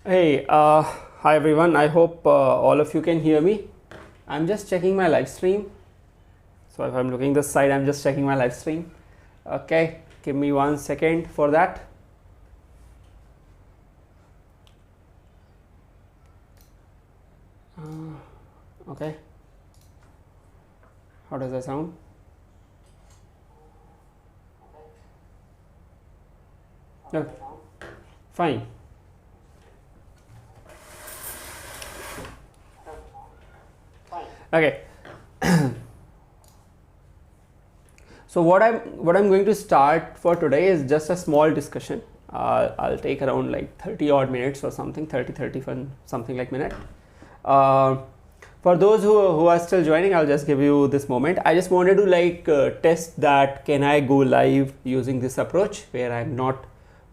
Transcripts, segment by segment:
Hey, hi everyone. I hope all of you can hear me. I'm just checking my live stream. So if I'm looking this side, I'm just checking my live stream. Okay, give me 1 second for that. Okay. How does that sound? No. Fine. Okay. So what I'm going to start for today is just a small discussion. I'll take around like 30 odd minutes or something, 30 something like minute. For those who are still joining, I'll just give you this moment. I just wanted to test that can I go live using this approach where I'm not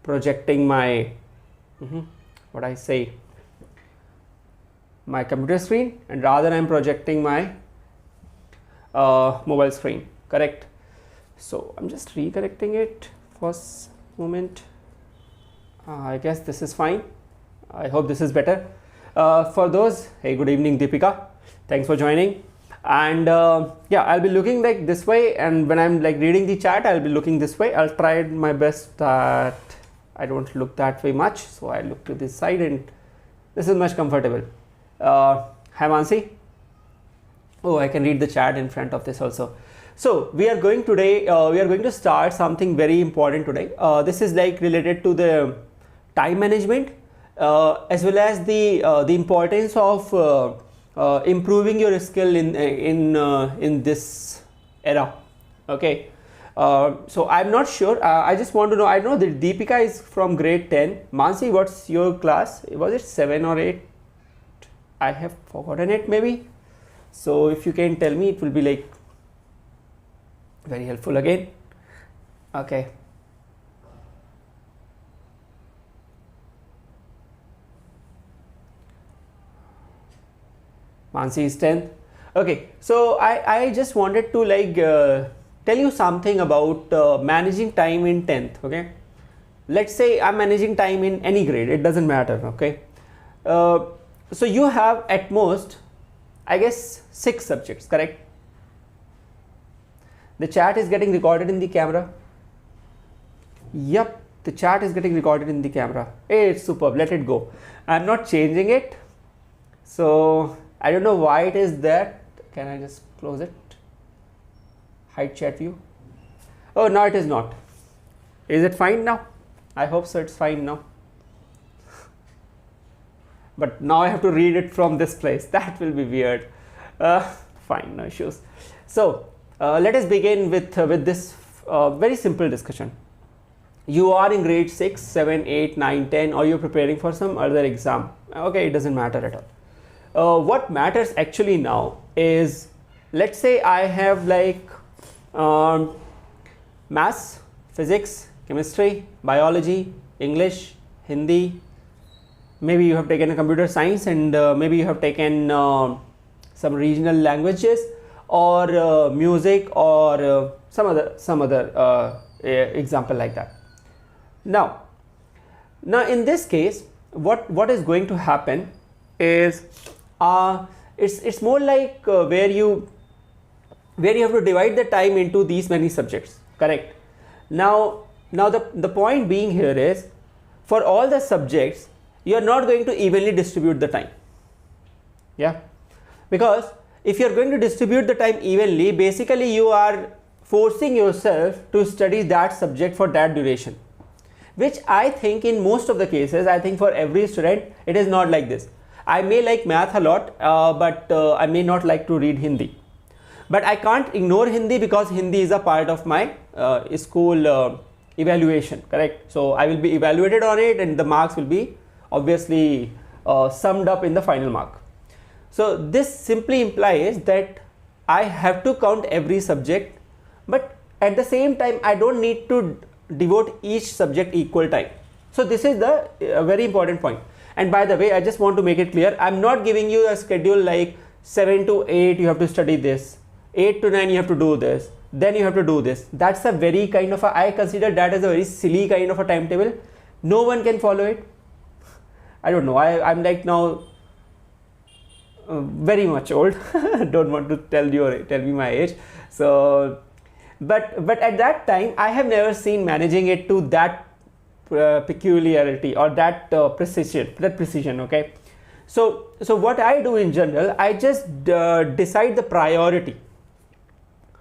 projecting my my computer screen, and rather I'm projecting my mobile screen, correct? So I'm just reconnecting it for a moment. I guess this is fine. I hope this is better. For those, hey, good evening Deepika, thanks for joining. And yeah, I'll be looking like this way, and when I'm like reading the chat, I'll be looking this way. I'll try my best that I don't look that way much, so I look to this side, and this is much comfortable. Hi Mansi. Oh, I can read the chat in front of this also. So we are going today, we are going to start something very important today. This is like related to the time management as well as the importance of improving your skill in this era. Okay. So I'm not sure. I just want to know. I know that Deepika is from grade 10. Mansi, what's your class? Was it 7 or 8? I have forgotten it maybe. So if you can tell me, it will be like very helpful again. Okay. Mansi is 10th. Okay. So I just wanted to tell you something about managing time in 10th. Okay. Let's say I'm managing time in any grade. It doesn't matter. Okay. So you have at most, I guess, 6 subjects, correct? The chat is getting recorded in the camera. Yep, the chat is getting recorded in the camera. Hey, it's superb. Let it go. I'm not changing it. So I don't know why it is that. Can I just close it? Hide chat view. Oh, no, it is not. Is it fine now? I hope so. It's fine now. But now I have to read it from this place. That will be weird. Fine, no issues. So let us begin with this very simple discussion. You are in grade 6, 7, 8, 9, 10, or you're preparing for some other exam. Okay, it doesn't matter at all. What matters actually now is, let's say I have like maths, physics, chemistry, biology, English, Hindi. Maybe you have taken a computer science, and maybe you have taken some regional languages, or music, or some other example like that. Now in this case, what is going to happen is it's more like where you have to divide the time into these many subjects, correct? Now the point being here is, for all the subjects you are not going to evenly distribute the time. Yeah, because if you are going to distribute the time evenly, basically you are forcing yourself to study that subject for that duration, which I think in most of the cases, I think for every student, it is not like this. I may like math a lot, but I may not like to read Hindi. But I can't ignore Hindi, because Hindi is a part of my school evaluation, correct? So I will be evaluated on it, and the marks will be obviously summed up in the final mark. So this simply implies that I have to count every subject, but at the same time I don't need to devote each subject equal time. So this is the very important point. And by the way, I just want to make it clear, I'm not giving you a schedule like 7 to 8 you have to study this, 8 to 9 you have to do this, then you have to do this. That's a very kind of I consider that as a very silly kind of a timetable. No one can follow it. I don't know, I'm like now very much old. Don't want to tell me my age. So but at that time I have never seen managing it to that peculiarity or that precision. Okay, so what I do in general, I just decide the priority.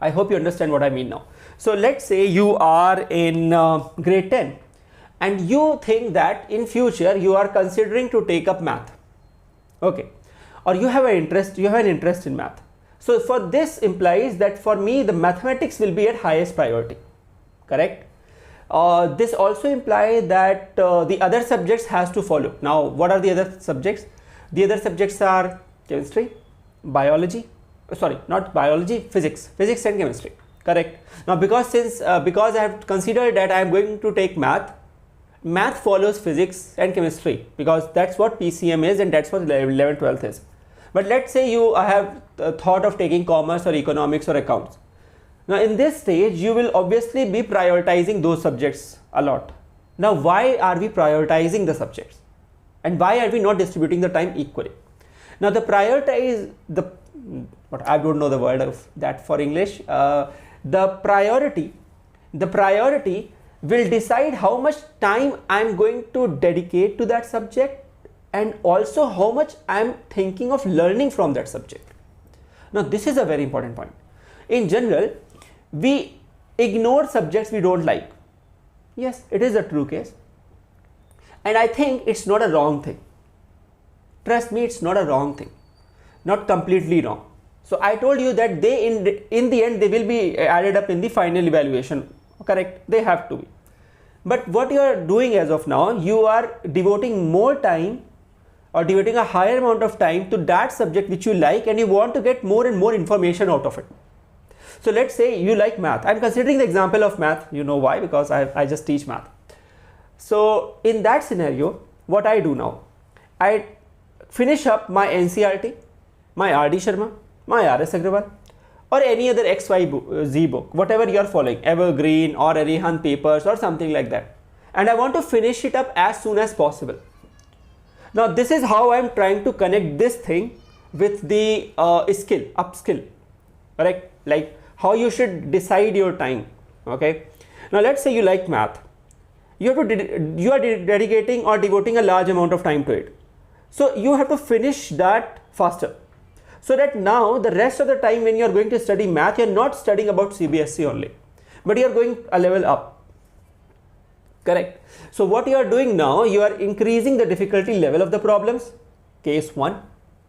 I hope you understand what I mean now. So let's say you are in grade 10 and you think that in future you are considering to take up math. Okay, or you have an interest in math. So for this implies that for me the mathematics will be at highest priority, correct? This also implies that the other subjects has to follow. Now what are the other subjects? The other subjects are chemistry, biology, sorry, not biology, physics and chemistry, correct? Now because I have considered that I am going to take math follows physics and chemistry, because that's what PCM is and that's what 11th 12th is. But let's say you have thought of taking commerce or economics or accounts. Now in this stage you will obviously be prioritizing those subjects a lot. Now why are we prioritizing the subjects and why are we not distributing the time equally? Now the prioritize, but I don't know the word of that for English. The priority will decide how much time I'm going to dedicate to that subject and also how much I'm thinking of learning from that subject. Now this is a very important point. In general, we ignore subjects we don't like. Yes, it is a true case. And I think it's not a wrong thing. Trust me, it's not a wrong thing. Not completely wrong. So I told you that they in the end they will be added up in the final evaluation, correct? They have to be. But what you are doing as of now, you are devoting more time or devoting a higher amount of time to that subject which you like and you want to get more and more information out of it. So let's say you like math. I'm considering the example of math. You know why? Because I just teach math. So in that scenario, what I do now, I finish up my NCERT, my RD Sharma, my RS Agrawal, or any other XYZ book, whatever you are following, Evergreen or Arihan papers or something like that. And I want to finish it up as soon as possible. Now this is how I am trying to connect this thing with the upskill, correct? Like how you should decide your time. Okay. Now let's say you like math. You are dedicating or devoting a large amount of time to it. So you have to finish that faster. So that now the rest of the time when you are going to study math, you are not studying about CBSE only, but you are going a level up. Correct. So what you are doing now, you are increasing the difficulty level of the problems. Case 1,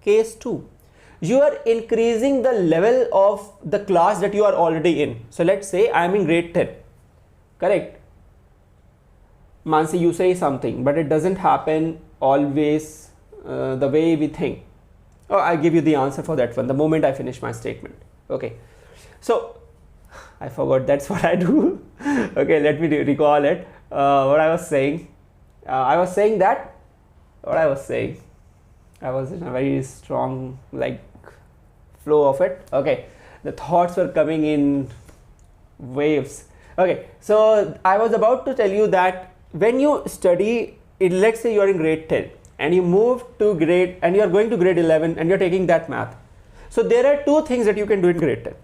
case 2. You are increasing the level of the class that you are already in. So let's say I am in grade 10. Correct. Mansi, you say something, but it doesn't happen always the way we think. Oh, I give you the answer for that one the moment I finish my statement. Okay. So I forgot that's what I do. Okay, let me recall it. What I was saying. I was saying I was in a very strong flow of it. Okay, the thoughts were coming in waves. Okay, so I was about to tell you that when you study, let's say you are in grade 10 and you move to grade and you are going to grade 11 and you are taking that math. So there are two things that you can do in grade 10.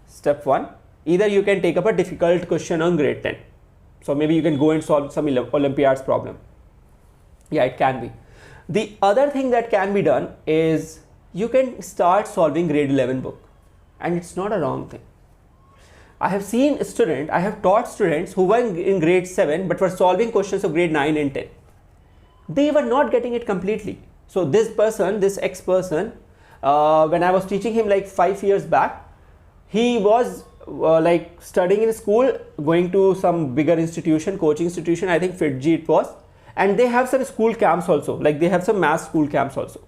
Step 1, either you can take up a difficult question on grade 10. So maybe you can go and solve some Olympiads problem. Yeah, it can be. The other thing that can be done is you can start solving grade 11 book, and it's not a wrong thing. I have taught students who were in grade 7 but were solving questions of grade 9 and 10. They were not getting it completely. So this ex-person, when I was teaching him 5 years back, he was studying in school, going to some bigger institution, coaching institution, I think FITG it was, and they have some school camps also, they have some math school camps also.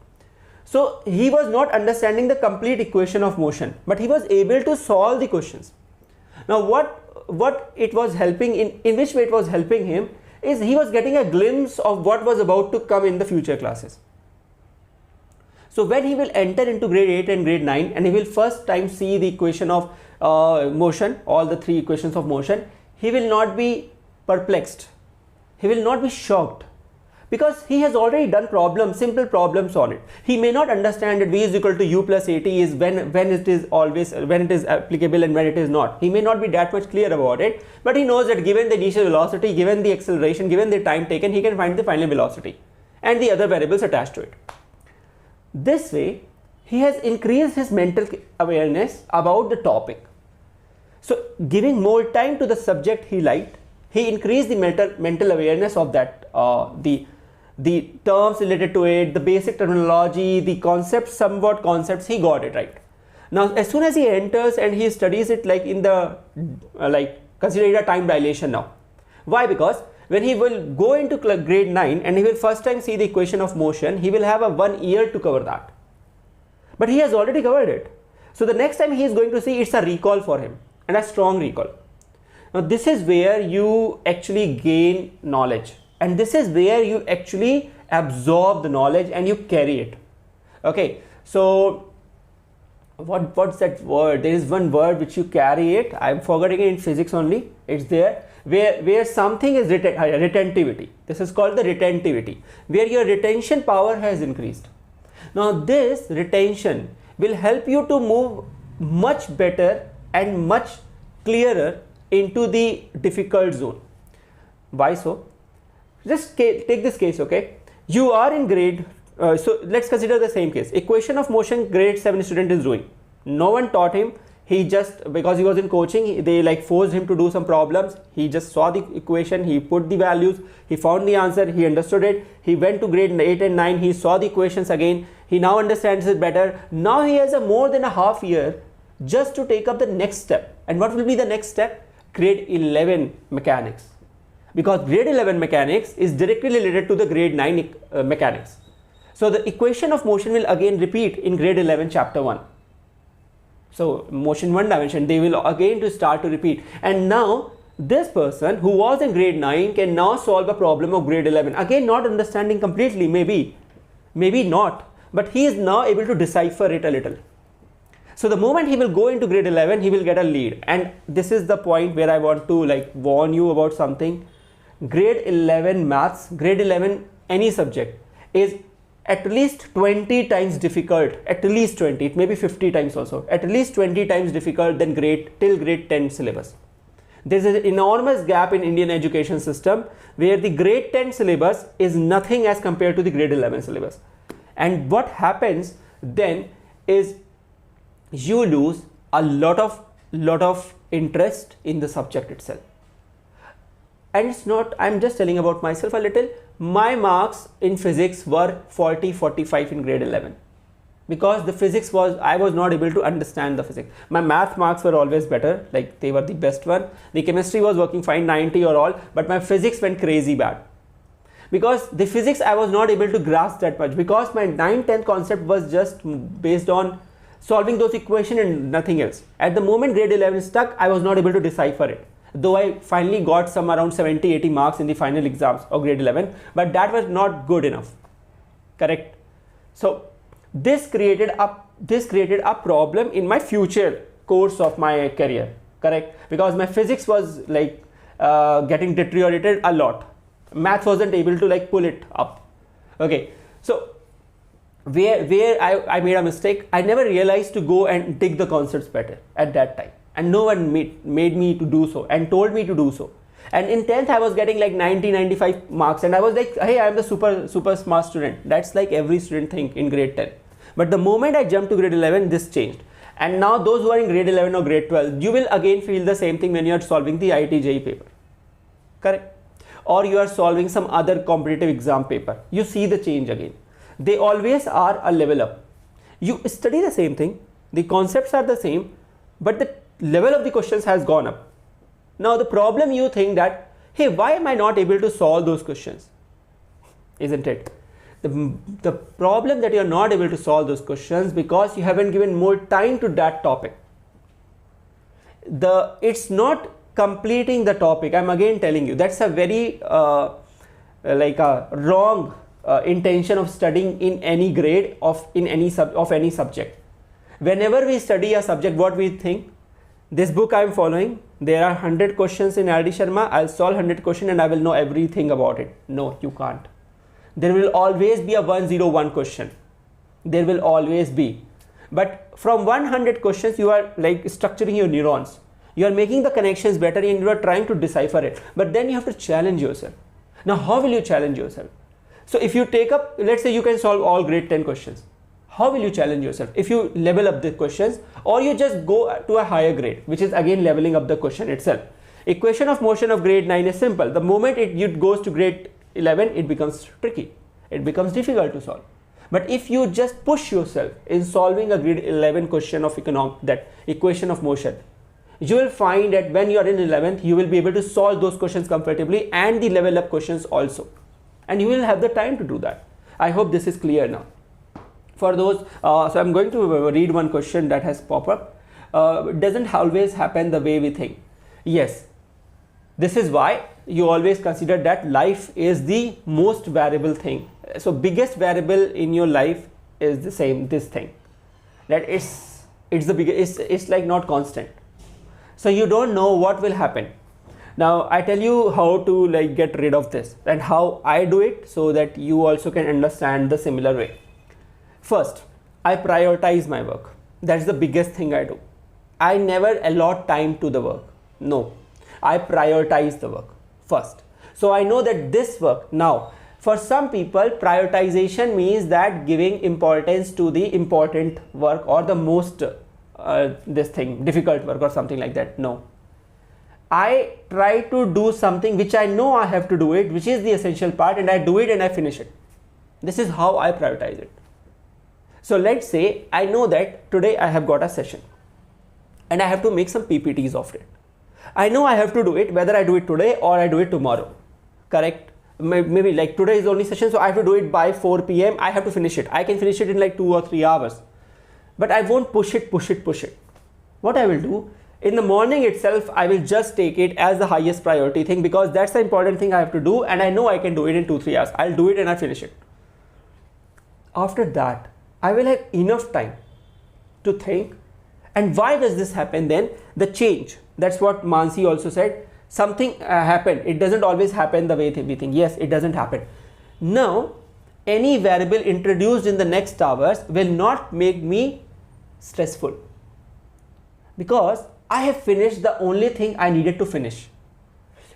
So he was not understanding the complete equation of motion, but he was able to solve the questions. Now what it was helping in which way it was helping him is he was getting a glimpse of what was about to come in the future classes. So when he will enter into grade 8 and grade 9 and he will first time see the equation of motion, all the 3 equations of motion, he will not be perplexed, he will not be shocked, because he has already done problems, simple problems on it. He may not understand that v is equal to u plus at is when it is always, when it is applicable and when it is not. He may not be that much clear about it, but he knows that given the initial velocity, given the acceleration, given the time taken, he can find the final velocity and the other variables attached to it. This way, he has increased his mental awareness about the topic. So giving more time to the subject he liked, he increased the mental awareness of that, the terms related to it, the basic terminology, the concepts, somewhat concepts, he got it right. Now, as soon as he enters and he studies it like in the, consider it a time dilation now. Why? Because when he will go into grade 9 and he will first time see the equation of motion, he will have a 1 year to cover that. But he has already covered it. So the next time he is going to see, it's a recall for him, and a strong recall. Now this is where you actually gain knowledge, and this is where you actually absorb the knowledge and you carry it. Okay, so what's that word? There is one word which you carry it. I'm forgetting it in physics only. It's there where something is retentivity. This is called the retentivity, where your retention power has increased. Now this retention will help you to move much better and much clearer into the difficult zone. Why so? Just take this case, okay? You are in grade, so let's consider the same case. Equation of motion grade 7 student is doing. No one taught him. He just, because he was in coaching, they like forced him to do some problems. He just saw the equation, he put the values, he found the answer, he understood it. He went to grade 8 and 9, he saw the equations again. He now understands it better. Now he has a more than a half year just to take up the next step. And what will be the next step? Grade 11 mechanics. Because grade 11 mechanics is directly related to the grade 9 mechanics. So the equation of motion will again repeat in grade 11 chapter 1. So motion 1 dimension, they will again to start to repeat. And now this person who was in grade 9 can now solve a problem of grade 11. Again, not understanding completely, maybe not, but he is now able to decipher it a little. So the moment he will go into grade 11, he will get a lead. And this is the point where I want to like warn you about something. Grade 11 maths, grade 11 any subject is at least 20 times difficult, at least 20, it may be 50 times also, at least 20 times difficult than grade 10 syllabus. There is an enormous gap in Indian education system where the grade 10 syllabus is nothing as compared to the grade 11 syllabus. And what happens then is you lose a lot of interest in the subject itself. And it's not, I'm just telling about myself a little. My marks in physics were 40-45 in grade 11 because the physics was, I was not able to understand the physics. My math marks were always better, like they were the best one. The chemistry was working fine, 90 or all, but my physics went crazy bad. Because the physics I was not able to grasp that much because my 9-10 concept was just based on solving those equations and nothing else. At the moment grade 11 stuck, I was not able to decipher it. Though I finally got some around 70-80 marks in the final exams of grade 11, but that was not good enough. Correct? So this created a problem in my future course of my career. Correct? Because my physics was like getting deteriorated a lot. Math wasn't able to like pull it up. Okay, so where I made a mistake, I never realized to go and dig the concepts better at that time. And no one made me to do so and told me to do so. And in 10th I was getting like 90-95 marks and I was like, hey, I am the super smart student. That's like every student think in grade 10. But the moment I jumped to grade 11, this changed. And now those who are in grade 11 or grade 12, you will again feel the same thing when you are solving the IIT JEE paper. Correct? Or you are solving some other competitive exam paper. You see the change again. They always are a level up. You study the same thing. The concepts are the same, but the level of the questions has gone up. Now the problem, you think that, hey, why am I not able to solve those questions? Isn't it? The problem that you are not able to solve those questions because you haven't given more time to that topic. It's not completing the topic. I'm again telling you, that's a very like a wrong intention of studying in any grade of any subject. Whenever we study a subject, what we think? This book I am following, there are 100 questions in R.D. Sharma, I'll solve 100 questions and I will know everything about it. No, you can't. There will always be a 101 question. There will always be. But from 100 questions, you are like structuring your neurons. You are making the connections better and you are trying to decipher it. But then you have to challenge yourself. Now, how will you challenge yourself? So if you take up, let's say you can solve all grade 10 questions. How will you challenge yourself? If you level up the questions, or you just go to a higher grade, which is again leveling up the question itself. Equation of motion of grade 9 is simple. The moment it goes to grade 11, it becomes tricky. It becomes difficult to solve. But if you just push yourself in solving a grade 11 question of that equation of motion, you will find that when you are in 11th, you will be able to solve those questions comfortably and the level up questions also. And you will have the time to do that. I hope this is clear now. For those, so I'm going to read one question that has popped up. It doesn't always happen the way we think. Yes, this is why you always consider that life is the most variable thing. So biggest variable in your life is the same, this thing. That it's the biggest, it's like not constant. So you don't know what will happen. Now I tell you how to like get rid of this and how I do it so that you also can understand the similar way. First, I prioritize my work. That's the biggest thing I do. I never allot time to the work. No, I prioritize the work first. So I know that this work now, for some people, prioritization means that giving importance to the important work or the most difficult work or something like that. No, I try to do something which I know I have to do it, which is the essential part, and I do it and I finish it. This is how I prioritize it. So let's say I know that today I have got a session and I have to make some PPTs of it. I know I have to do it whether I do it today or I do it tomorrow. Correct? Maybe like today is the only session, so I have to do it by 4 p.m. I have to finish it. I can finish it in like 2 or 3 hours. But I won't push it. What I will do, in the morning itself, I will just take it as the highest priority thing because that's the important thing I have to do and I know I can do it in 2-3 hours. I'll do it and I'll finish it. After that, I will have enough time to think. And why does this happen then? The change. That's what Mansi also said. Something happened. It doesn't always happen the way we think. Yes, it doesn't happen. Now, any variable introduced in the next hours will not make me stressful because I have finished the only thing I needed to finish.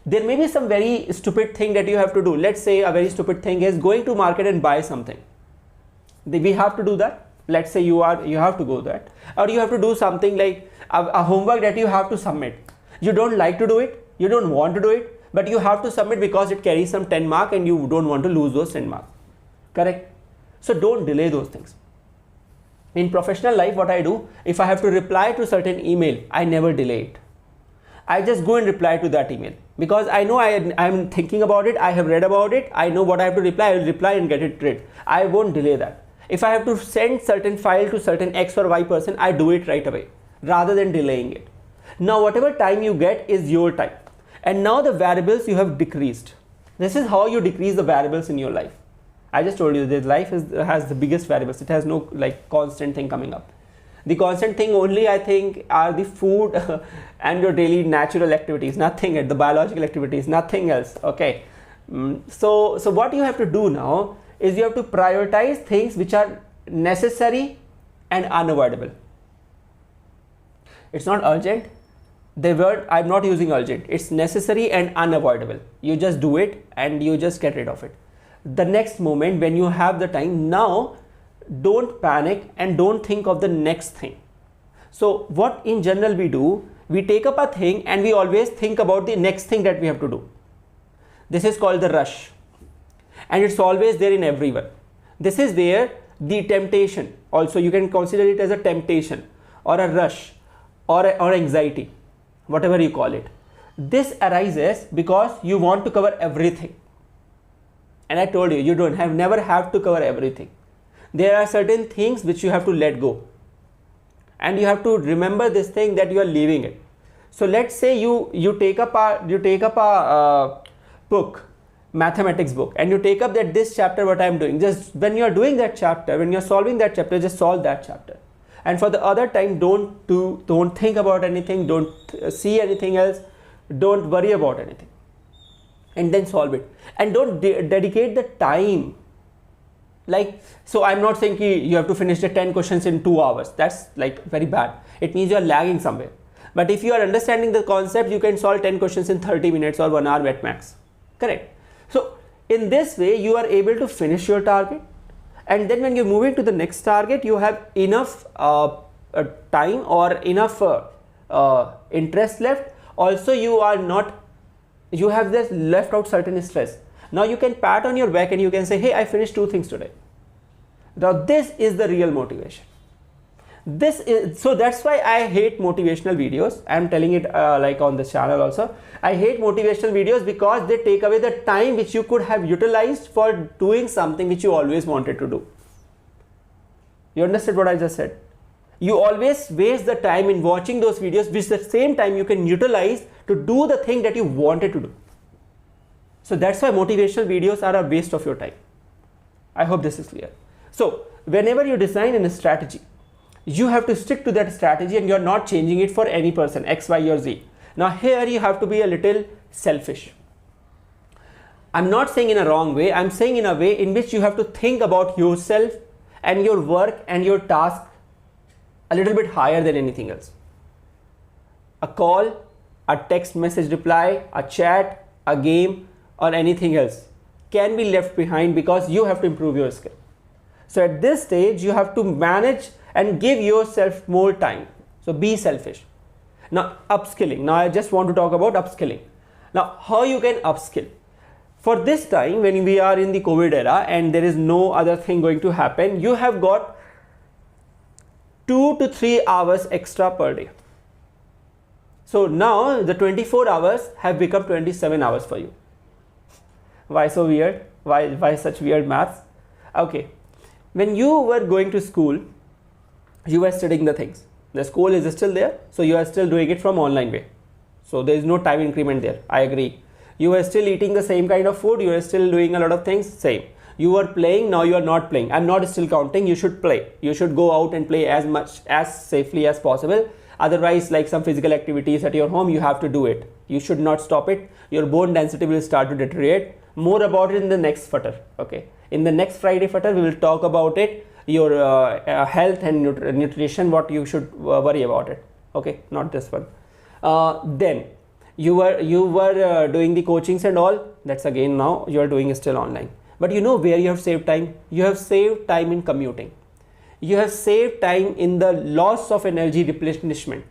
There may be some very stupid thing that you have to do. Let's say a very stupid thing is going to market and buy something. We have to do that. Let's say you have to go that, or you have to do something like a homework that you have to submit. You don't like to do it, you don't want to do it, but you have to submit because it carries some 10 mark and you don't want to lose those 10 marks. Correct? So don't delay those things. In professional life, what I do, if I have to reply to certain email, I never delay it. I just go and reply to that email because I know I'm thinking about it, I have read about it, I know what I have to reply, I will reply and get it read. I won't delay that. If I have to send certain file to certain X or Y person, I do it right away rather than delaying it. Now, whatever time you get is your time. And now the variables you have decreased. This is how you decrease the variables in your life. I just told you that life has the biggest variables. It has no like constant thing coming up. The constant thing only I think are the food and your daily natural activities, nothing, the biological activities, nothing else. Okay. So what you have to do now is you have to prioritize things which are necessary and unavoidable. It's not urgent. The word I'm not using urgent. It's necessary and unavoidable. You just do it and you just get rid of it. The next moment when you have the time, now don't panic and don't think of the next thing. So what in general we do, we take up a thing and we always think about the next thing that we have to do. This is called the rush. And it's always there in everyone. This is where the temptation, also you can consider it as a temptation or a rush or anxiety, whatever you call it. This arises because you want to cover everything. And I told you, you never have to cover everything. There are certain things which you have to let go. And you have to remember this thing that you are leaving it. So let's say you take up a book, mathematics book, and you take up that this chapter what I am doing. Just when you are doing that chapter, when you are solving that chapter, just solve that chapter. And for the other time, don't think about anything, don't see anything else, don't worry about anything. And then solve it. And don't dedicate the time Like, so I'm not saying you have to finish the 10 questions in 2 hours. That's like very bad. It means you are lagging somewhere. But if you are understanding the concept, you can solve 10 questions in 30 minutes or 1 hour at max. Correct. So in this way, you are able to finish your target. And then when you're moving to the next target, you have enough time or enough interest left. Also, you have this left out certain stress. Now you can pat on your back and you can say, hey, I finished 2 things today. Now this is the real motivation. So that's why I hate motivational videos. I'm telling it like on this channel also. I hate motivational videos because they take away the time which you could have utilized for doing something which you always wanted to do. You understood what I just said? You always waste the time in watching those videos, which at the same time you can utilize to do the thing that you wanted to do. So that's why motivational videos are a waste of your time. I hope this is clear. So whenever you design a strategy, you have to stick to that strategy and you're not changing it for any person, X, Y, or Z. Now here you have to be a little selfish. I'm not saying in a wrong way. I'm saying in a way in which you have to think about yourself and your work and your task a little bit higher than anything else. A call, a text message reply, a chat, a game, or anything else can be left behind because you have to improve your skill. So at this stage, you have to manage and give yourself more time. So be selfish. Now upskilling. Now I just want to talk about upskilling. Now how you can upskill. For this time when we are in the COVID era and there is no other thing going to happen, you have got 2 to 3 hours extra per day. So now the 24 hours have become 27 hours for you. Why so weird? Why such weird maths? Okay. When you were going to school, you were studying the things. The school is still there, so you are still doing it from online way. So there is no time increment there. I agree. You are still eating the same kind of food. You are still doing a lot of things. Same. You were playing. Now you are not playing. I'm not still counting. You should play. You should go out and play as safely as possible. Otherwise, like some physical activities at your home, you have to do it. You should not stop it. Your bone density will start to deteriorate. More about it in the next Futter. Okay. In the next Friday Futter, we will talk about it. Your health and nutrition, what you should worry about it. Okay, not this one. Then you were doing the coachings and all. That's again now you are doing still online. But you know where you have saved time? You have saved time in commuting. You have saved time in the loss of energy replenishment.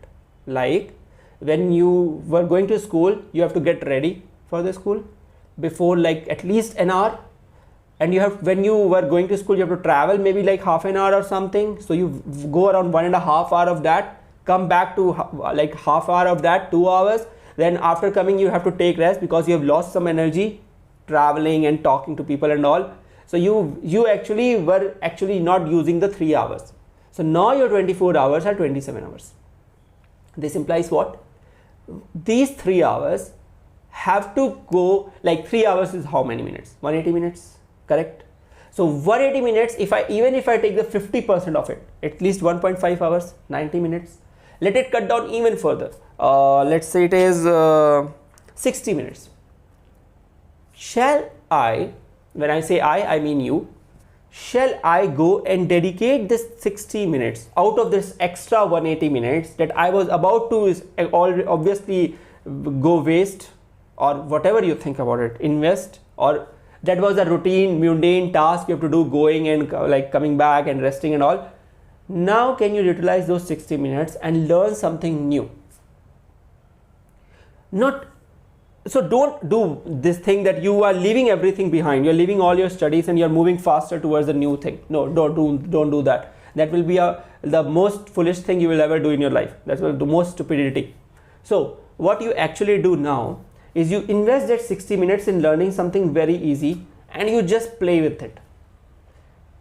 Like when you were going to school, you have to get ready for the school before like at least an hour. And you have, when you were going to school, you have to travel maybe like half an hour or something. So you go around 1.5 hours of that, come back to like half hour of that, 2 hours. Then after coming, you have to take rest because you have lost some energy traveling and talking to people and all. So you actually were not using the 3 hours. So now your 24 hours are 27 hours. This implies what? These 3 hours have to go, like 3 hours is how many minutes? 180 minutes. Correct. So 180 minutes, even if I take the 50% of it, at least 1.5 hours, 90 minutes. Let it cut down even further. Let's say it is 60 minutes. Shall I, when I say I mean you, shall I go and dedicate this 60 minutes out of this extra 180 minutes that I was about to obviously go waste, or whatever you think about it, invest, or that was a routine, mundane task you have to do, going and like coming back and resting and all. Now can you utilize those 60 minutes and learn something new? So don't do this thing that you are leaving everything behind. You're leaving all your studies and you're moving faster towards a new thing. No, don't do that. That will be the most foolish thing you will ever do in your life. That's the most stupidity. So what you actually do now is you invest that 60 minutes in learning something very easy and you just play with it.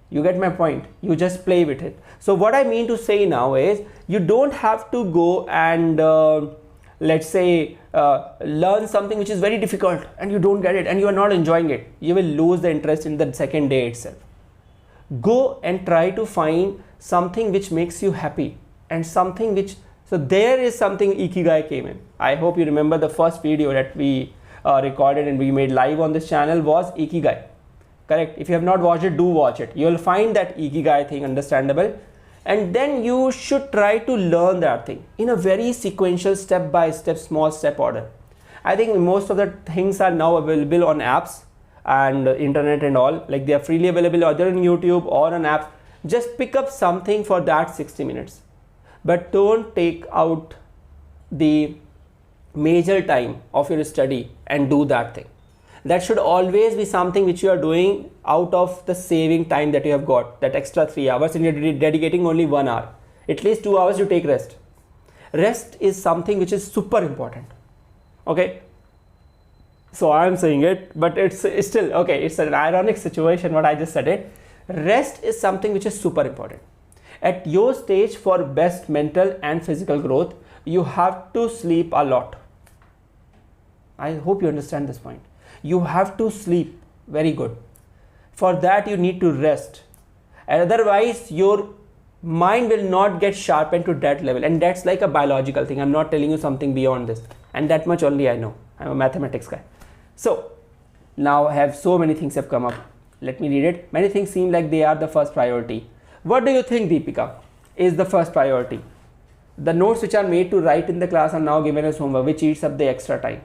You get my point? You just play with it. So what I mean to say now is you don't have to go and let's say learn something which is very difficult and you don't get it and you are not enjoying it. You will lose the interest in the second day itself. Go and try to find something which makes you happy and something which, so there is something Ikigai came in. I hope you remember the first video that we recorded and we made live on this channel was Ikigai. correct? If you have not watched it, do watch it. You will find that ikigai thing understandable, and then you should try to learn that thing in a very sequential, step by step, small step order. I think most of the things are now available on apps and internet and all, like they are freely available either on YouTube or on apps. Just pick up something for that 60 minutes, but don't take out the major time of your study and do that thing. That should always be something which you are doing out of the saving time that you have got, that extra 3 hours, and you're dedicating only 1 hour. At least 2 hours you take rest. Rest is something which is super important. Okay, so I am saying it, but it's still okay. It's an ironic situation what I just said it. Rest is something which is super important. At your stage, for best mental and physical growth, you have to sleep a lot. I hope you understand this point. You have to sleep very good. For that you need to rest, and otherwise your mind will not get sharpened to that level, and that's like a biological thing. I'm not telling you something beyond this, and that much only I know. I'm a mathematics guy. So now I have so many things have come up. Let me read it. Many things seem like they are the first priority. What do you think, Deepika, is the first priority? The notes which are made to write in the class are now given as homework, which eats up the extra time.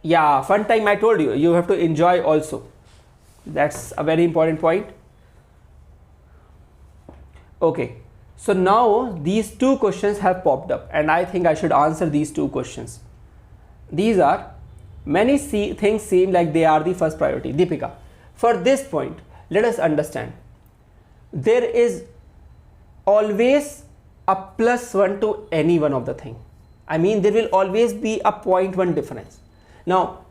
Yeah, fun time, I told you, you have to enjoy also. That's a very important point. Okay, so now these two questions have popped up, and I think I should answer these two questions. These are, many things seem like they are the first priority. Deepika, for this point, let us understand. There is always a +1 to any one of the thing. I mean, there will always be a 0.1 difference. Now,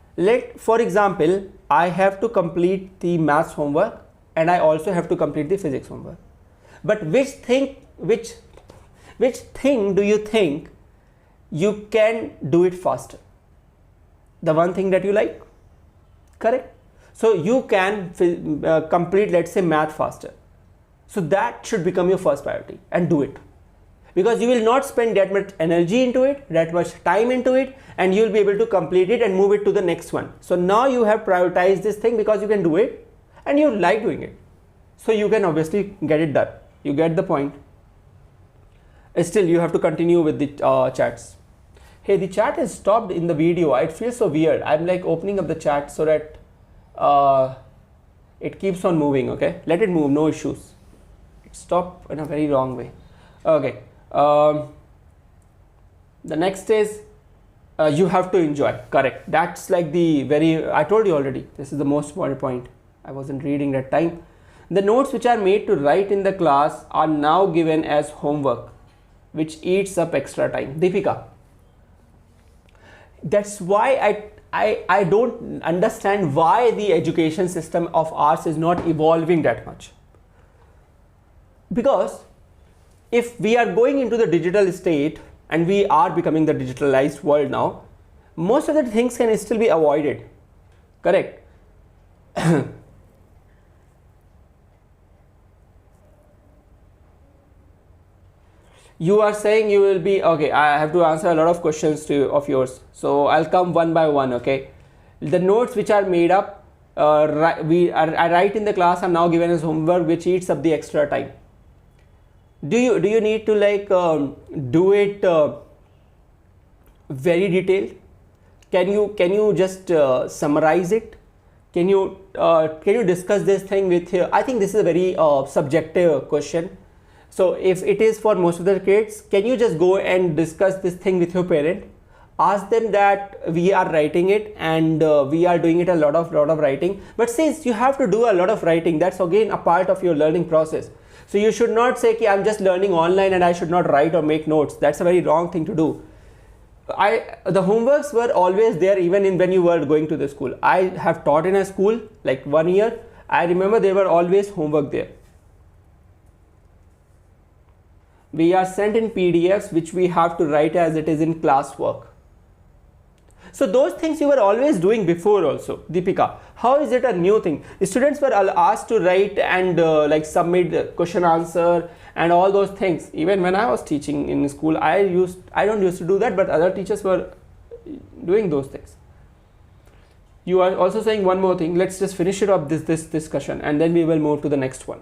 for example, I have to complete the maths homework and I also have to complete the physics homework. But which thing do you think you can do it faster? The one thing that you like, correct? So you can complete, let's say, math faster. So that should become your first priority, and do it. Because you will not spend that much energy into it, that much time into it, and you will be able to complete it and move it to the next one. So now you have prioritized this thing because you can do it and you like doing it. So you can obviously get it done. You get the point. Still, you have to continue with the chats. Hey, the chat has stopped in the video. It feels so weird. I'm like opening up the chat so that it keeps on moving. Okay, let it move, no issues. It stopped in a very wrong way. Okay. The next is you have to enjoy. Correct. That's like the I told you already, this is the most important point. I wasn't reading that time. The notes which are made to write in the class are now given as homework, which eats up extra time. Deepika, that's why I don't understand why the education system of ours is not evolving that much. Because if we are going into the digital state and we are becoming the digitalized world now, most of the things can still be avoided. Correct. You are saying you will be okay. I have to answer a lot of questions of yours, so I'll come one by one. Okay, the notes which are made up I write in the class are now given as homework, which eats up the extra time. Do you need to like do it very detailed? Can you just summarize it? Can you discuss this thing with I think this is a very subjective question. So if it is for most of the kids, can you just go and discuss this thing with your parent? Ask them that we are writing it and we are doing it a lot of writing. But since you have to do a lot of writing, that's again a part of your learning process. So you should not say, I'm just learning online and I should not write or make notes. That's a very wrong thing to do. The homeworks were always there even when you were going to the school. I have taught in a school like 1 year. I remember there were always homework there. We are sent in PDFs which we have to write as it is in classwork. So those things you were always doing before also. Deepika, how is it a new thing? Students were asked to write and like submit question answer and all those things. Even when I was teaching in school, I don't used to do that, but other teachers were doing those things. You are also saying one more thing. Let's just finish it up, this discussion, and then we will move to the next one.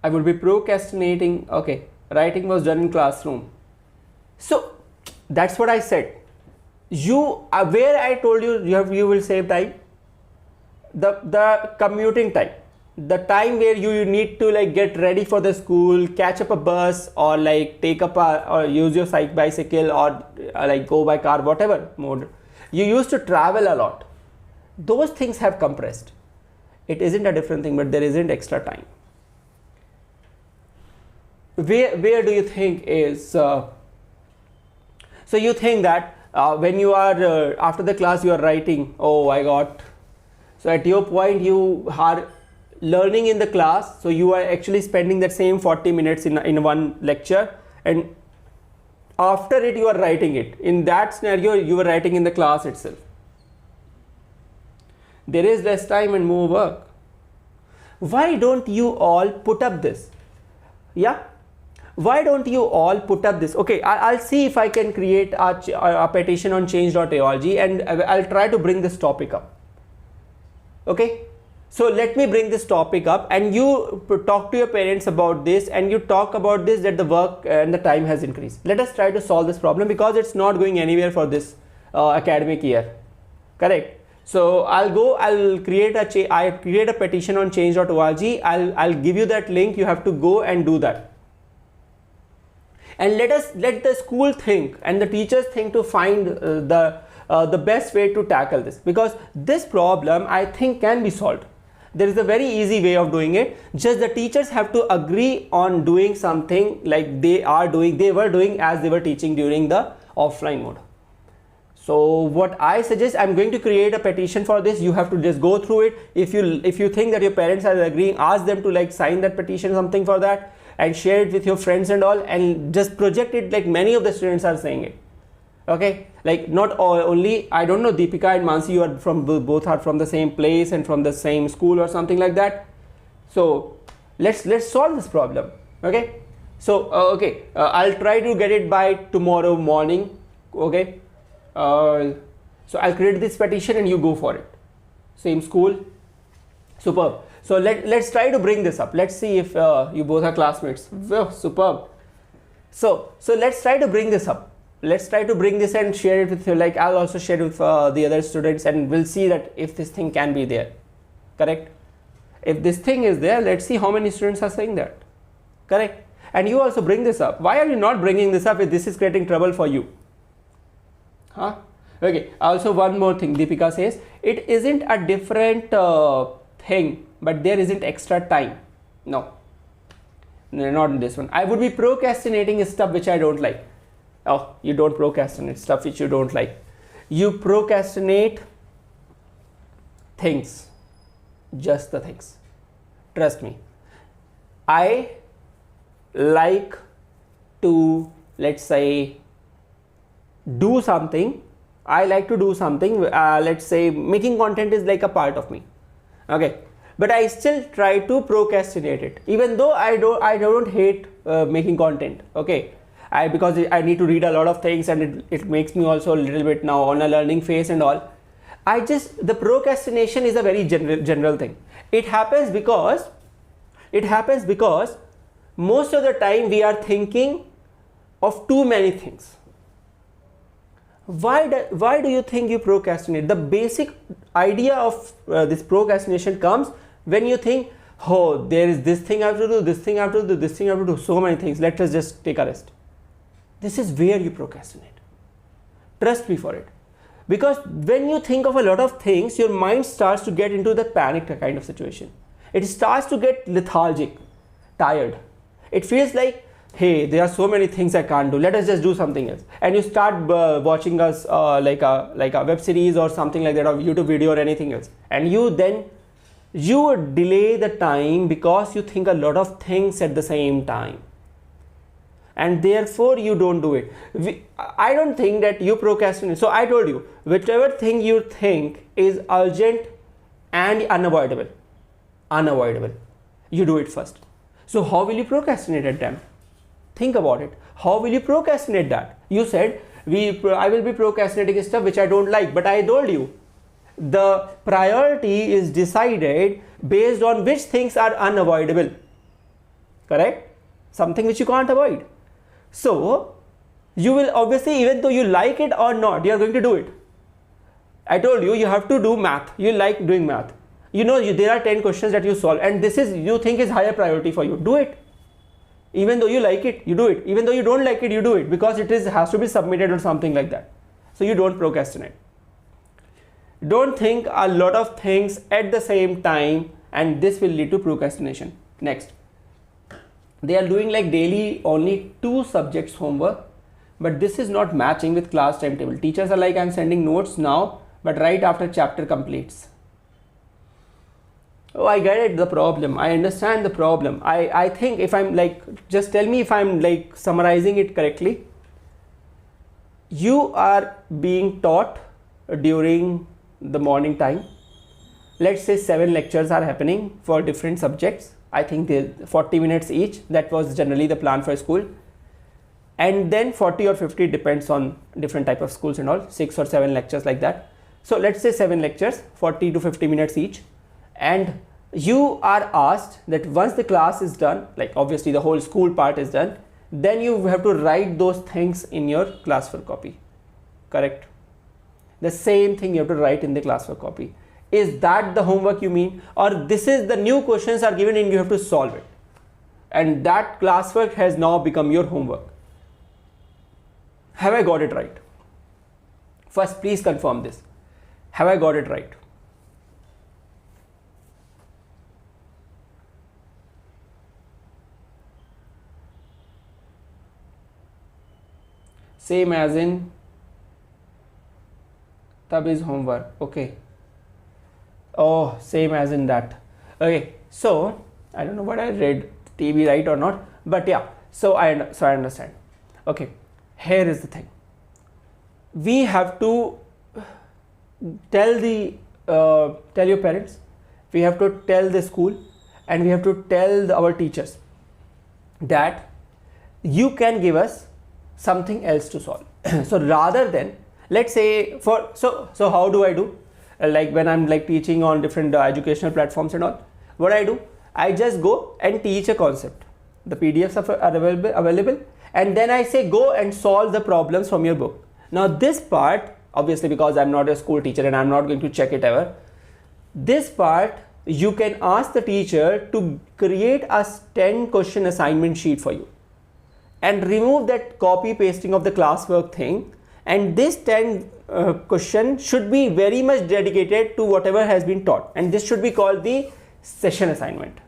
I would be procrastinating. Okay, writing was done in classroom. So that's what I said. Where I told you you will save time, the commuting time, the time where you need to like get ready for the school, catch up a bus, or like take up or use your bicycle, or like go by car, whatever mode you used to travel a lot. Those things have compressed. It isn't a different thing, but there isn't extra time. Where do you think is so you think that when you are after the class you are writing, oh I got, so at your point you are learning in the class, so you are actually spending that same 40 minutes in one lecture, and after it you are writing it. In that scenario you are writing in the class itself. There is less time and more work. Why don't you all put up this? Yeah, why don't you all put up this? Okay, I'll see if I can create a petition on change.org, and I'll try to bring this topic up. Okay, so let me bring this topic up, and you talk to your parents about this, and you talk about this, that the work and the time has increased. Let us try to solve this problem, because it's not going anywhere for this academic year. Correct. So I'll create a petition on change.org. I'll give you that link. You have to go and do that. And let the school think and the teachers think to find the best way to tackle this, because this problem I think can be solved. There is a very easy way of doing it. Just the teachers have to agree on doing something like they were doing as they were teaching during the offline mode. So what I suggest, I'm going to create a petition for this. You have to just go through it. If you think that your parents are agreeing, ask them to like sign that petition, something for that, and share it with your friends and all, and just project it like many of the students are saying it. Okay, like not only, I don't know, Deepika and Mansi, you are both are from the same place and from the same school or something like that. So let's solve this problem. Okay, so I'll try to get it by tomorrow morning. Okay, so I'll create this petition and you go for it. Same school. Superb. So let's try to bring this up. Let's see if you both are classmates. Well, superb. So let's try to bring this up. Let's try to bring this and share it with you. Like I'll also share it with the other students, and we'll see that if this thing can be there. Correct? If this thing is there, let's see how many students are saying that. Correct? And you also bring this up. Why are you not bringing this up if this is creating trouble for you? Huh? Okay. Also, one more thing. Deepika says it isn't a different thing, but there isn't extra time. No, not in this one. I would be procrastinating stuff which I don't like. Oh, you don't procrastinate stuff which you don't like. You procrastinate things, just the things. Trust me. I like to, let's say, do something. I like to do something. Let's say making content is like a part of me. Okay, but I still try to procrastinate it, even though I don't hate making content. Okay, because I need to read a lot of things, and it makes me also a little bit now on a learning phase and all. The procrastination is a very general thing. It happens because most of the time we are thinking of too many things. Why do you think you procrastinate? The basic idea of this procrastination comes when you think, oh, there is this thing I have to do, this thing I have to do, this thing I have to do, so many things. Let us just take a rest. This is where you procrastinate. Trust me for it. Because when you think of a lot of things, your mind starts to get into the panic kind of situation. It starts to get lethargic, tired. It feels like, hey, there are so many things I can't do. Let us just do something else. And you start watching us like a web series or something like that, or YouTube video or anything else. And you delay the time because you think a lot of things at the same time. And therefore you don't do it. I don't think that you procrastinate. So I told you, whichever thing you think is urgent and unavoidable, you do it first. So how will you procrastinate at them? Think about it. How will you procrastinate that? You said I will be procrastinating stuff which I don't like, but I told you the priority is decided based on which things are unavoidable. Correct? Something which you can't avoid. So you will obviously, even though you like it or not, you are going to do it. I told you, you have to do math. You like doing math. You know, there are 10 questions that you solve, and this is, you think is higher priority for you. Do it. Even though you like it, you do it. Even though you don't like it, you do it, because it has to be submitted or something like that. So you don't procrastinate. Don't think a lot of things at the same time, and this will lead to procrastination. Next, they are doing like daily only 2 subjects homework, but this is not matching with class timetable. Teachers are like, I'm sending notes now, but right after chapter completes. Oh, I get it, the problem. I understand the problem. I think if I'm like, just tell me if I'm like summarizing it correctly. You are being taught during the morning time. Let's say 7 lectures are happening for different subjects. I think they're 40 minutes each. That was generally the plan for school. And then 40 or 50 depends on different type of schools and all, 6 or 7 lectures like that. So let's say 7 lectures, 40 to 50 minutes each. And you are asked that once the class is done, like obviously the whole school part is done, then you have to write those things in your classwork copy. Correct? The same thing you have to write in the classwork copy. Is that the homework you mean? Or this is the new questions are given and you have to solve it. And that classwork has now become your homework. Have I got it right? First, please confirm this. Have I got it right? Same as in tab is homework. Okay. Oh, same as in that. Okay. So I don't know what I read, TB right or not, but yeah. So I understand. Okay. Here is the thing. We have to tell your parents. We have to tell the school, and we have to tell our teachers that you can give us something else to solve. So rather than, let's say so how do I do? Like when I'm like teaching on different educational platforms and all, what I do, I just go and teach a concept. The PDFs are available, and then I say go and solve the problems from your book. Now this part, obviously because I'm not a school teacher and I'm not going to check it ever, this part you can ask the teacher to create a 10 question assignment sheet for you, and remove that copy pasting of the classwork thing, and this 10 question should be very much dedicated to whatever has been taught, and this should be called the session assignment.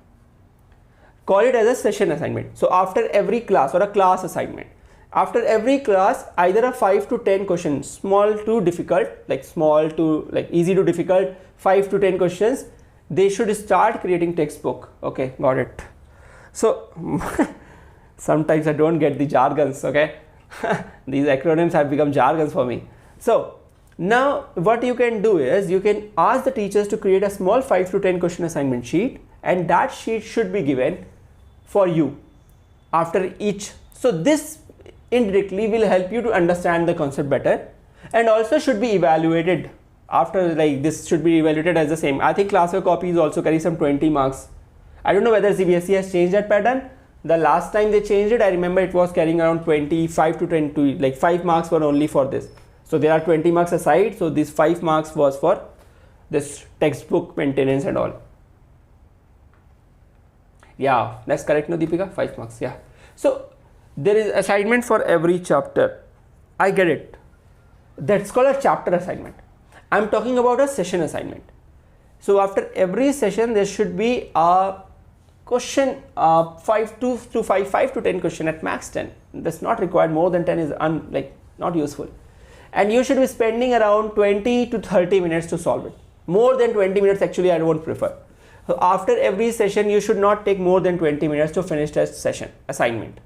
Call it as a session assignment. So after every class, or a class assignment, after every class, either a 5 to 10 questions, small to difficult, like small to like easy to difficult, 5 to 10 questions, they should start creating textbook. Okay, got it. So sometimes I don't get the jargons, okay? These acronyms have become jargons for me. So now what you can do is you can ask the teachers to create a small 5 to 10 question assignment sheet, and that sheet should be given for you after each. So this indirectly will help you to understand the concept better, and also should be evaluated after, like this should be evaluated as the same. I think classwork copies also carry some 20 marks. I don't know whether CBSE has changed that pattern. The last time they changed it, I remember it was carrying around 25 to 20, like 5 marks were only for this. So there are 20 marks aside. So this 5 marks was for this textbook maintenance and all. Yeah, that's correct, no Deepika? 5 marks, yeah. So there is assignment for every chapter. I get it. That's called a chapter assignment. I'm talking about a session assignment. So after every session, there should be a question, 5 to 10 question at max 10. That's not required. More than 10 is not useful. And you should be spending around 20 to 30 minutes to solve it. More than 20 minutes actually I won't prefer. So after every session, you should not take more than 20 minutes to finish that session assignment.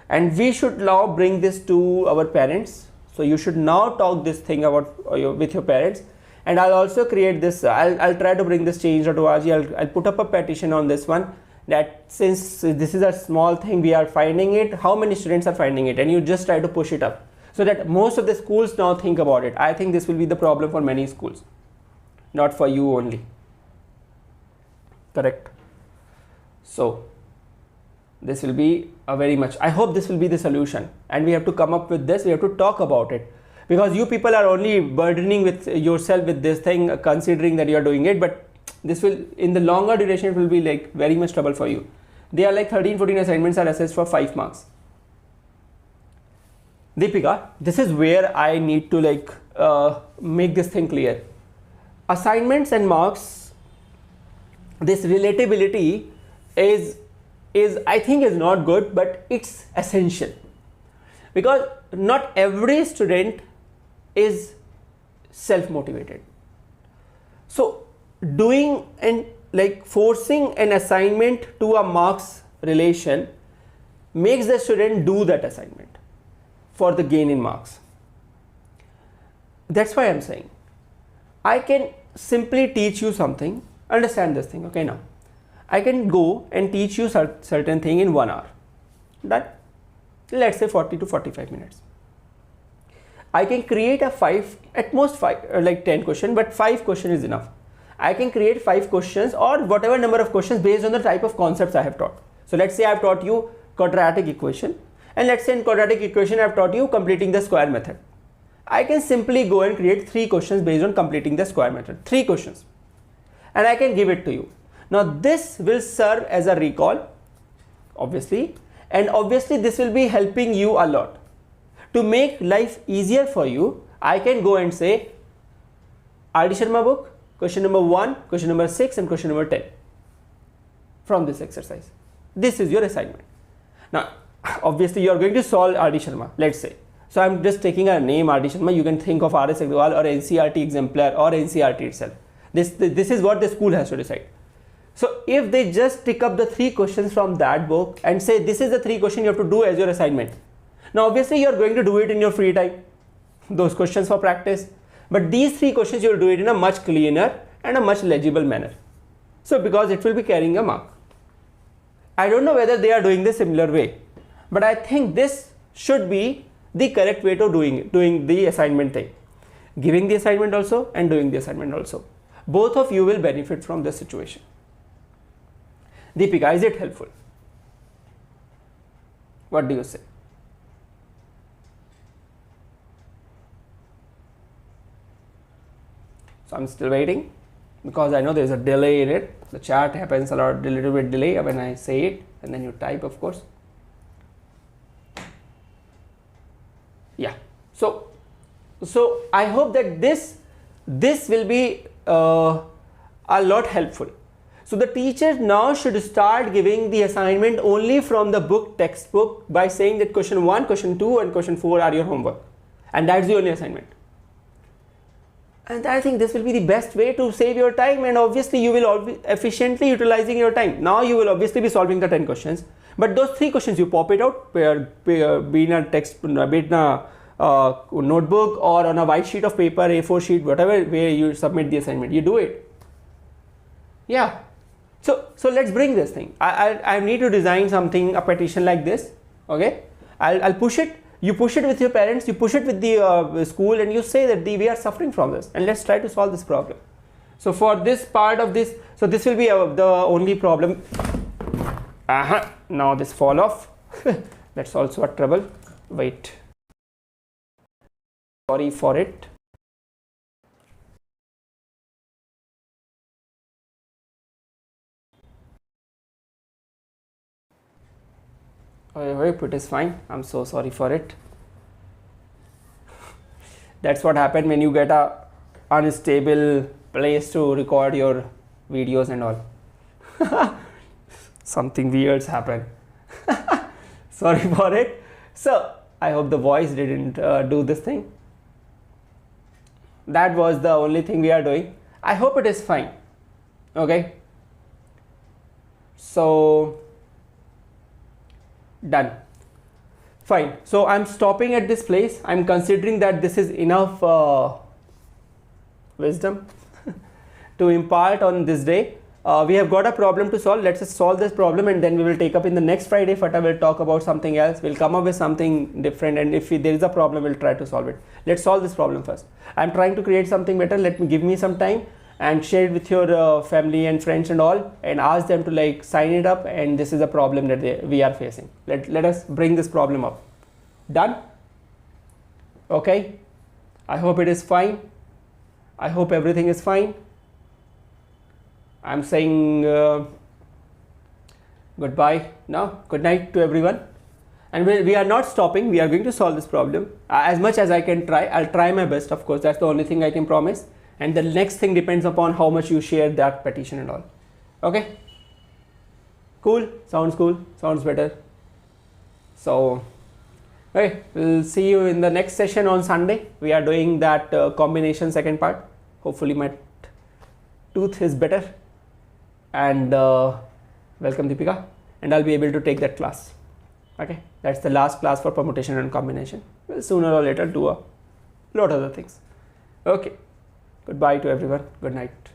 And we should now bring this to our parents. So you should now talk this thing about with your parents. And I'll also create this, I'll try to bring this change.org. I'll put up a petition on this one, that since this is a small thing, we are finding it, how many students are finding it, and you just try to push it up, so that most of the schools now think about it. I think this will be the problem for many schools, not for you only. Correct. So this will be a very much, I hope this will be the solution, and we have to come up with this, we have to talk about it, because you people are only burdening with yourself with this thing, considering that you are doing it, but this will, in the longer duration, it will be like very much trouble for you. They are like 13-14 assignments are assessed for 5 marks. Deepika, this is where I need to like make this thing clear. Assignments and marks, this relatability is I think is not good, but it's essential, because not every student is self-motivated. So doing and like forcing an assignment to a marks relation makes the student do that assignment for the gain in marks. That's why I'm saying I can simply teach you something, understand this thing, okay? Now I can go and teach you certain thing in 1 hour, that let's say 40 to 45 minutes. I can create a 5, at most 5, like 10 question, but 5 question is enough. I can create 5 questions or whatever number of questions based on the type of concepts I have taught. So let's say I have taught you quadratic equation, and let's say in quadratic equation I have taught you completing the square method. I can simply go and create 3 questions based on completing the square method, 3 questions, and I can give it to you. Now this will serve as a recall, obviously, and obviously this will be helping you a lot. To make life easier for you, I can go and say R.D. Sharma book, question number 1, question number 6 and question number 10 from this exercise. This is your assignment. Now obviously you are going to solve R.D. Sharma, let's say. So I'm just taking a name R.D. Sharma. You can think of R.S. Agrawal or NCERT exemplar or NCERT itself. This is what the school has to decide. So if they just pick up the 3 questions from that book and say this is the 3 questions you have to do as your assignment. Now obviously you are going to do it in your free time, those questions for practice, but these 3 questions you will do it in a much cleaner and a much legible manner. So because it will be carrying a mark. I don't know whether they are doing the similar way, but I think this should be the correct way to doing the assignment thing. Giving the assignment also and doing the assignment also. Both of you will benefit from this situation. Deepika, is it helpful? What do you say? So I'm still waiting because I know there's a delay in it. The chat happens a little bit delay when I say it, and then you type, of course. Yeah. So I hope that this will be a lot helpful. So the teachers now should start giving the assignment only from the book textbook by saying that question 1, question 2 and question 4 are your homework, and that's the only assignment. And I think this will be the best way to save your time, and obviously you will be efficiently utilizing your time. Now you will obviously be solving the 10 questions, but those 3 questions you pop it out, be in a text, be in a notebook or on a white sheet of paper, A4 sheet, whatever way you submit the assignment, you do it. Yeah. So let's bring this thing. I need to design something, a petition like this. Okay, I'll push it. You push it with your parents, you push it with the school, and you say that we are suffering from this, and let's try to solve this problem. So for this part of this, so this will be the only problem. Now this fall off. That's also a trouble. Wait. Sorry for it. I hope it is fine. I'm so sorry for it. That's what happened when you get a unstable place to record your videos and all. Something weirds happen. Sorry for it. So I hope the voice didn't do this thing. That was the only thing we are doing. I hope it is fine. Okay. So done. Fine. So I'm stopping at this place. I'm considering that this is enough wisdom to impart on this day. we have got a problem to solve. Let's just solve this problem, and then we will take up in the next Friday. Futter will talk about something else. We'll come up with something different, and if there is a problem, we'll try to solve it. Let's solve this problem first. I'm trying to create something better. Give me some time and share it with your family and friends and all, and ask them to like sign it up. And this is a problem that we are facing. Let us bring this problem up. Done? Okay. I hope it is fine. I hope everything is fine. I'm saying goodbye now. Good night to everyone. And we are not stopping. We are going to solve this problem as much as I can try. I'll try my best, of course. That's the only thing I can promise. And the next thing depends upon how much you share that petition and all. Okay? Cool? Sounds cool? Sounds better? So, okay, we'll see you in the next session on Sunday. We are doing that combination second part. Hopefully my tooth is better. And welcome Deepika, and I'll be able to take that class. Okay, that's the last class for permutation and combination. We'll sooner or later do a lot of other things. Okay, goodbye to everyone. Good night.